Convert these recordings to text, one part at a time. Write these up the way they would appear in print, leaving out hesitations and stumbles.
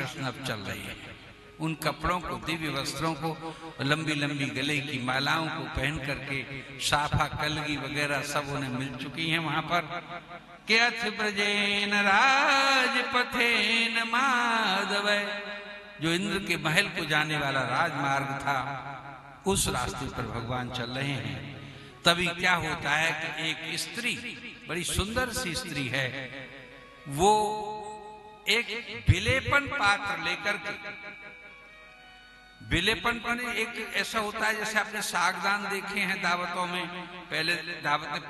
कृष्ण अब चल रही है। उन कपड़ों को, दिव्य वस्त्रों को, लंबी लंबी गले की मालाओं को पहन करके साफा कलगी वगैरह सब उन्हें मिल चुकी हैं वहां पर। के अथ ब्रजेन राजपथेन माधव, जो इंद्र के महल को जाने वाला राजमार्ग था उस रास्ते पर भगवान चल रहे हैं। तभी क्या होता है कि एक स्त्री, बड़ी सुंदर सी स्त्री है, वो एक विलेपन पात्र लेकर के, विलेपन पर एक ऐसा होता है जैसे आपने सागदान देखे हैं दावतों में, पहले दावत में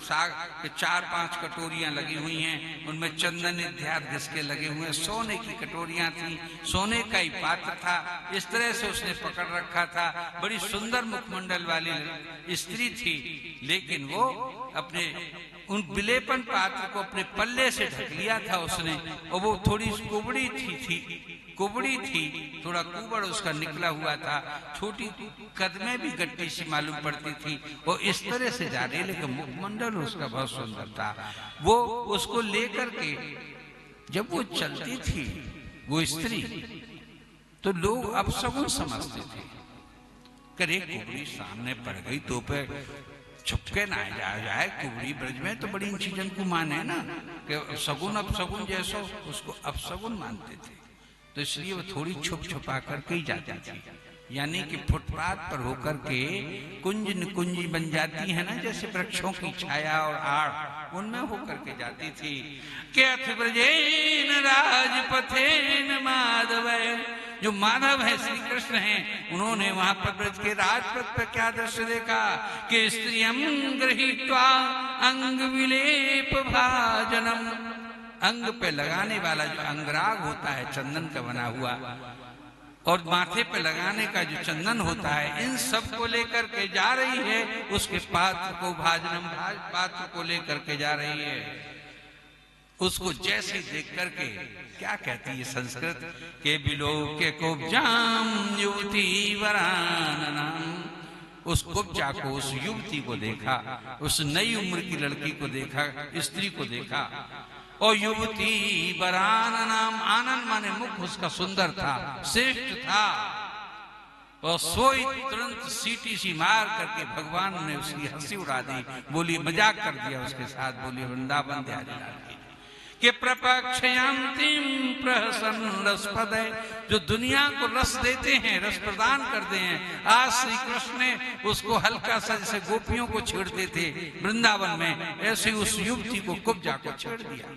साग के 4-5 कटोरियां लगी हुई हैं, उनमें चंदन इत्यादि घिसके लगे हुए हैं, सोने की कटोरियां थी, सोने का ही पात्र था, इस तरह से उसने पकड़ रखा था। बड़ी सुंदर मुखमंडल वाली स्त्री थी, लेकिन वो अपने उन विलेपन पात्र को अपने पल्ले से ढक लिया था उसने, और वो थोड़ी कुबड़ी थी, थोड़ा कुबड़ उसका निकला हुआ था, छोटी कद में भी गट्टी सी मालूम पड़ती थी, और इस तरह से जा रही, लेकिन मुखमंडल उसका बहुत सुंदर था। वो उसको लेकर के जब वो चलती थी वो स्त्री, तो लोग अपशगुन समझते थे, करे कुबड़ी सामने पड़ गई तो पे छुपके ना जाए, कुबड़ी ब्रज में तो बड़ी चीजन को माने ना, कि सगुन अपशगुन जैसो उसको अपशगुन मानते थे, तो इसलिए वो थोड़ी छुप छुपा करके ही जाती थी। यानी कि फुटपाथ पर होकर के कुंज निकुंजी बन जाती है ना, जैसे वृक्षों की छाया और आड़, उनमें होकर के जाती थी। के अथ ब्रजेन राजपथेन माधव, जो माधव है श्री कृष्ण हैं, उन्होंने वहां पर ब्रज के राजपथ पर क्या दृश्य देखा कि स्त्रियं गृहीत्वा अंग विलेप भाजनम, अंग पे लगाने वाला जो अंगराग होता है चंदन का बना हुआ, और माथे पे लगाने का जो चंदन होता है, इन सब को लेकर के जा रही है, उसके पात्र को भाजनम पात्र को लेकर के जा रही है। उसको जैसे देख करके क्या कहती है संस्कृत के बिलोके कुब्जाम युवती वराननम, उस कुब्जा को, उस युवती को देखा, उस नई उम्र की लड़की को देखा, स्त्री को देखा, और युवती वराननम, आनंद माने मुख उसका सुंदर था, श्रेष्ठ था, और सोई तुरंत सीटी सी मार करके भगवान ने उसकी हंसी उड़ा दी, बोली मजाक कर दिया उसके साथ, बोली वृंदावन ध्यान के प्रपक्षयंतीम प्रहसन रसपद, जो दुनिया को रस देते हैं, रस प्रदान करते हैं, आज श्री कृष्ण ने उसको हल्का सा जैसे गोपियों को छेड़ते थे वृंदावन में, ऐसे उस युवती को कुब्जा को छेड़ दिया।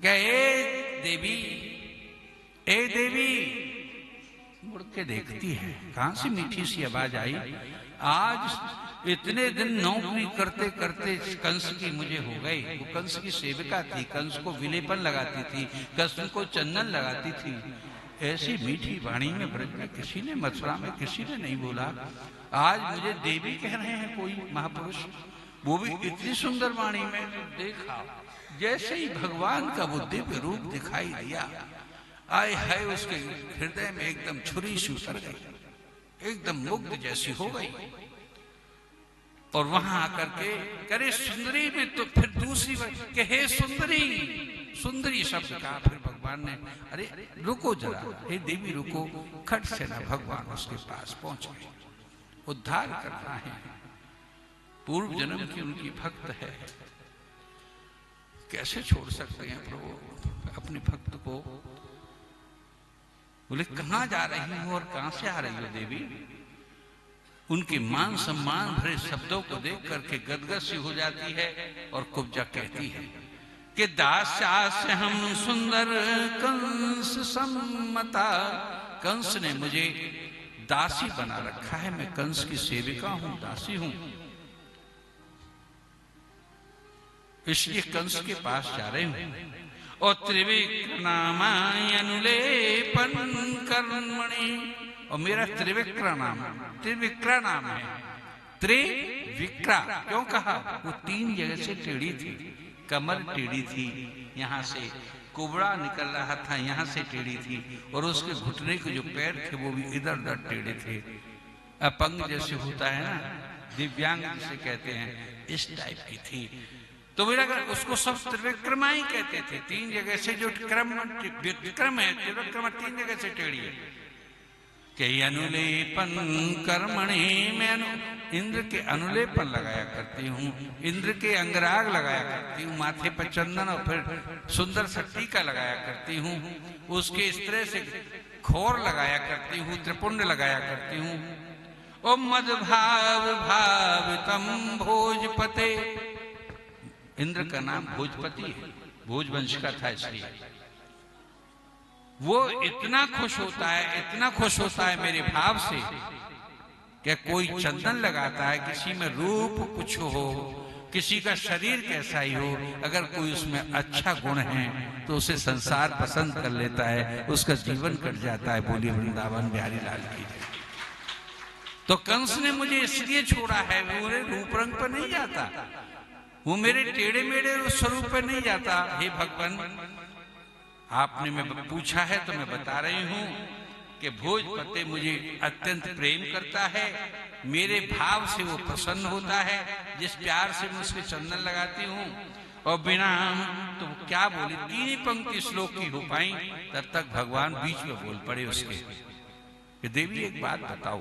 ए देवी, मुड़ के देखती है, कहां से मीठी सी आवाज आई, आज इतने दिन नौकरी करते करते कंस की मुझे हो गई। वो कंस की सेविका थी, कंस को विलेपन लगाती थी, कंस को चंदन लगाती थी, ऐसी मीठी वाणी में ब्रज में किसी ने, मथुरा में किसी ने नहीं बोला। आज मुझे देवी कह रहे हैं कोई महापुरुष, वो भी इतनी सुंदर वाणी में। देखा जैसे ही भगवान का वो दिव्य रूप दिखाई दिया, आए हाय उसके हृदय में एकदम छुरी सी उतर गई, एकदम मुग्ध जैसी हो गई, और वहां आकर के करे सुंदरी में, तो फिर दूसरी बार कि हे सुंदरी, सुंदरी शब्द कहा। फिर भगवान ने, अरे रुको जरा, हे देवी रुको, खट से ना भगवान उसके पास पहुंच गए, उद्धार करना है, पूर्व जन्म की उनकी भक्त है, कैसे छोड़ सकते हैं प्रभु अपने भक्त को। बोले कहां जा रही हो और कहां से आ रही हो देवी। उनके मान सम्मान भरे शब्दों को देख करके गदगद सी हो जाती है, और कुब्जा कहती है कि दास्यास्य हम सुंदर कंस सम्मता, कंस ने मुझे दासी बना रखा है, मैं कंस की सेविका हूं, दासी हूं, इसलिए कंस के पास जा रहे हूं। और त्रिविक्रमानुलेपन कर्मणि, और मेरा त्रिविक्रा नाम है। त्रिविक्रा क्यों कहा, वो 3 जगह से टेढ़ी थी, कमर टेढ़ी थी, यहाँ से कुबड़ा निकल रहा था, यहाँ से टेढ़ी थी, और उसके घुटने के जो पैर थे वो भी इधर उधर टेढ़े थे, अपंग जैसे होता है ना, दिव्यांग जिसे कहते हैं, इस टाइप की थी। तो मेरा उसको सब त्रिविक्रमा ही कहते थे। 3 जगह से जो क्रम विक्रम है, त्रिविक्रमा 3 जगह से टेढ़ी है। के अनुलेपन कर्मणि, मैं इंद्र के अनुलेपन लगाया करती हूँ, इंद्र के अंगराग लगाया करती हूँ, माथे पर चंदन और फिर सुंदर सा टीका लगाया करती हूँ, उसके इस तरह से खोर लगाया करती हूँ, त्रिपुंड लगाया करती हूँ। ओ मदभाव भावितम भोजपते, इंद्र का नाम भोजपति है, भोजवंश का था, इसलिए वो इतना खुश होता है, इतना खुश होता है मेरे भाव से कि कोई चंदन लगाता है, किसी में रूप कुछ हो, किसी का शरीर कैसा ही हो, अगर कोई उसमें अच्छा गुण है तो उसे संसार पसंद कर लेता है, उसका जीवन कट जाता है। बोलिए वृंदावन बिहारी लाल की। तो कंस ने मुझे इसलिए छोड़ा है, वो मेरे रूप रंग पर नहीं जाता, वो मेरे टेढ़े मेढ़े स्वरूप पर नहीं जाता। हे भगवान, आपने मैं पूछा है तो मैं बता रही हूं कि भोजपति मुझे अत्यंत प्रेम करता है, मेरे भाव से वो प्रसन्न होता है, जिस प्यार से मैं उसके चंदन लगाती हूँ। और बिना तो क्या बोली, 3 पंक्ति श्लोक की हो पाई, तब तक भगवान बीच में बोल पड़े उसके कि देवी एक बात बताओ,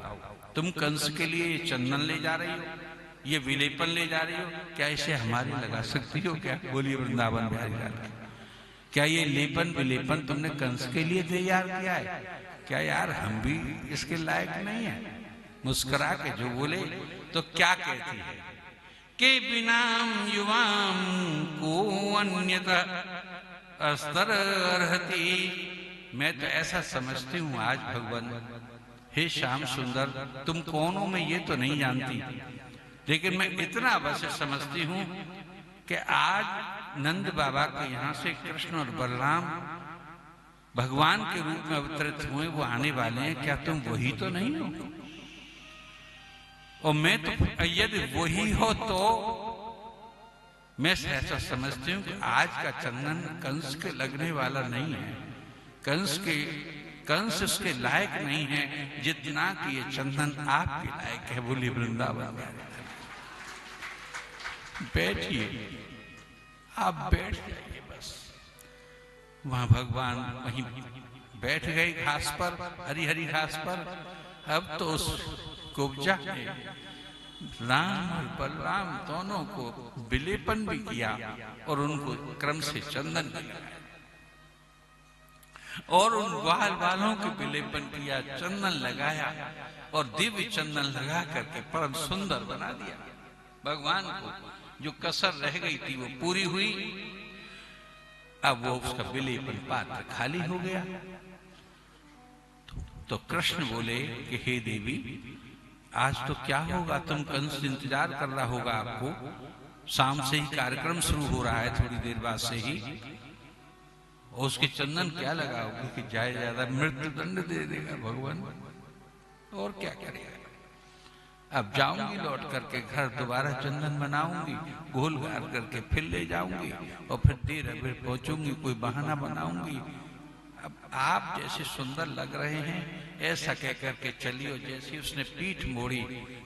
तुम कंस के लिए ये चंदन ले जा रही हो, ये विलेपन ले जा रही हो, क्या इसे हमारे लगा सकती हो क्या? बोलिए वृंदावन बिहारी लाल की। क्या ये लेपन विलेपन तुमने कंस के लिए तैयार किया है? क्या यार हम भी इसके लायक नहीं है? मुस्कुरा के जो बोले तो क्या कहती है कि बिना युवाम को अन्यथा अस्तर रहती। मैं तो ऐसा समझती हूँ आज भगवान, हे श्याम सुंदर, तुम कौन हो मैं ये तो नहीं जानती, लेकिन मैं इतना अवश्य समझती हूँ कि आज नंद बाबा के यहाँ से कृष्ण और बलराम भगवान के रूप में अवतरित हुए, वो आने वाले हैं। क्या तुम वही तो नहीं हो? और मैं तो यदि वही हो तो मैं ऐसा समझती हूँ कि आज का चंदन कंस के लगने वाला नहीं है, कंस उसके लायक नहीं है जितना कि ये चंदन आपके लायक है। बोलिए वृंदावन। बैठिए, आप बैठ जाइए बस। वहां भगवान वहीं बैठ गए घास पर, हरी हरी घास पर। अब तो उस कुब्जा ने राम और बलराम दोनों को विलेपन भी किया और उनको क्रम से चंदन भी लगाया और उन ग्वाल वालों के विलेपन किया, चंदन लगाया और दिव्य चंदन लगा करके परम सुंदर बना दिया। भगवान को जो कसर रह गई थी वो पूरी हुई। अब वो उसका विलेपन पात्र खाली हो गया। तो कृष्ण बोले कि हे देवी, आज तो क्या होगा, तुम कंस इंतजार कर रहा होगा आपको, शाम से ही कार्यक्रम शुरू हो रहा है, थोड़ी देर बाद से ही। और उसके चंदन क्या लगाओगे कि जाए ज्यादा मृत्यु दंड दे देगा भगवान, और क्या करेगा। अब जाऊंगी लौट करके घर, दोबारा चंदन बनाऊंगी, घोल घाल करके फिर ले जाऊंगी और फिर देर अबेर पहुंचूंगी, कोई बहाना बनाऊंगी। अब आप जैसे सुंदर लग रहे हैं ऐसा कह करके चलियो। जैसे उसने पीठ मोड़ी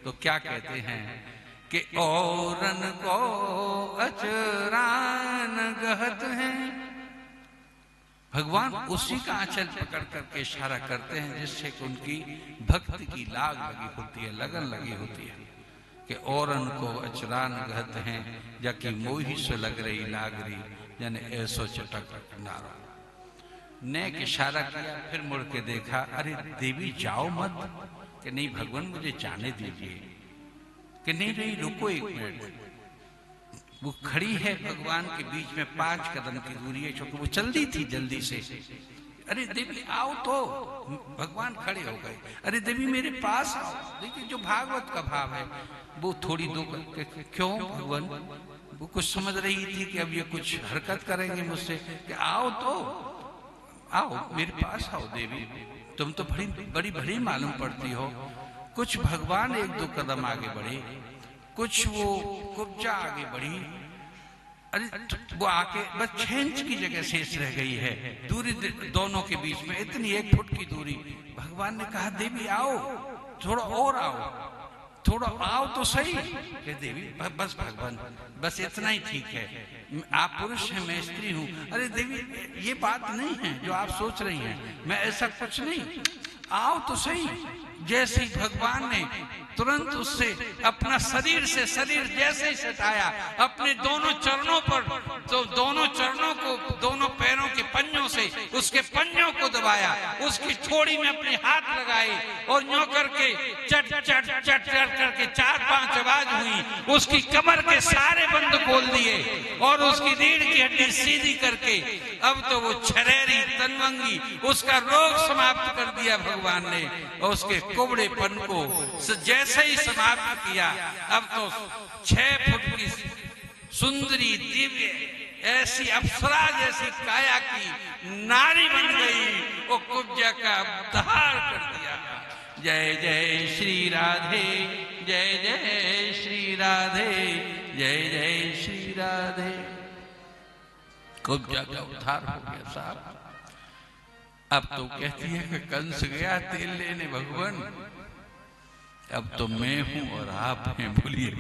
तो क्या कहते हैं कि औरन को अचरान गहत हैं। भगवान उसी का आंचल पकड़ करके इशारा करते हैं जिससे कि उनकी भक्ति की लाग लगी होती है, लगन लगी होती है कि औरन को अचरान गहत हैं, जाकि मोही से लग रही लाग रही, यानी ऐसो चटक नारा। नेक इशारा किया, फिर मुड़ के देखा, अरे देवी जाओ मत, कि नहीं भगवान मुझे जाने दीजिए, कि नहीं नहीं रुको एक मिनट। वो खड़ी है भगवान के बीच में, 5 कदम की दूरी है, क्योंकि वो चल दी थी जल्दी से। अरे देवी आओ तो, भगवान खड़े हो गए। अरे देवी मेरे पास आओ। देखिए जो भागवत का भाव है वो थोड़ी दो क्यों भगवान, वो कुछ समझ रही थी कि अब ये कुछ हरकत करेंगे मुझसे, कि आओ तो आओ मेरे पास आओ देवी, तुम तो बड़ी बड़ी मालूम पड़ती हो। कुछ भगवान 1-2 कदम आगे बढ़े, कुछ वो कुब्जा आगे बढ़ी। अरे वो आके बस 6 इंच की जगह शेष रह गई है दूरी दोनों के बीच में, इतनी 1 फुट की दूरी। भगवान ने कहा देवी आओ, थोड़ा और आओ। थोड़ा आओ तो सही। कह देवी बस भगवान, बस इतना ही ठीक है, आप पुरुष हैं मैं स्त्री हूं। अरे देवी ये बात नहीं है जो आप सोच रही हैं, मैं ऐसा कुछ नहीं, आओ तो सही। जैसे ही भगवान ने तुरंत उससे अपना शरीर से शरीर जैसे ही सटाया, अपने दोनों चरणों पर, तो दोनों चरणों को, दोनों पैरों के पंजों से उसके पंजों को दबाया, उसकी थोड़ी में अपने हाथ लगाए और यूं करके चट चट चट चट करके 4-5 आवाज हुई। उसकी कमर के सारे बंद खोल दिए और उसकी रीढ़ की हड्डी सीधी करके अब तो वो छरेरी तनवंगी उसका रोग समाप्त कर दिया भगवान ने, और उसके कुबड़ेपन को जैसे ही समाप्त किया, अब तो 6 फुट की सुंदरी दिव्य ऐसी अप्सरा जैसी काया की नारी बन गई, वो कुब्जा का उद्धार कर दिया। जय जय श्री राधे, जय जय श्री राधे, जय जय श्री राधे। कुब्जा का उद्धार हो गया साहब। अब तो कहती है कि कंस गया तेल लेने भगवान, अब तो मैं हूं और आप हैं, बोलिए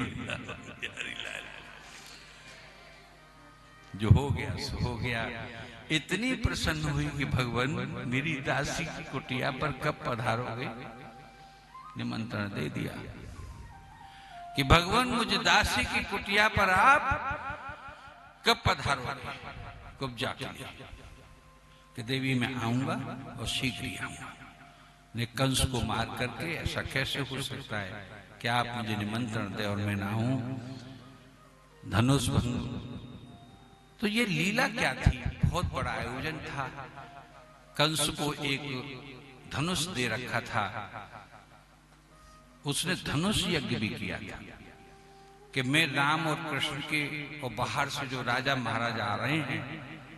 जो हो गया सो हो गया। इतनी प्रसन्न हुई कि भगवान मेरी दासी की कुटिया पर कब पधारोगे, निमंत्रण दे दिया कि भगवान मुझे दासी की कुटिया पर आप कब पधारोगे। कुब्जा किया कि देवी मैं आऊंगा और शीघ्र ही आऊंगा। ने कंस को मार करके ऐसा कैसे हो सकता है कि आप मुझे निमंत्रण दे और मैं ना आऊं, धनुष भंग। तो ये लीला क्या थी, बहुत बड़ा आयोजन था। कंस को एक धनुष दे रखा था, उसने धनुष यज्ञ भी किया था कि मैं राम और कृष्ण के और बाहर से जो राजा महाराजा आ रहे हैं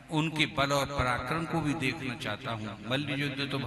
उनके बल और पराक्रम को भी देखना चाहता हूं। मल्ल युद्ध तो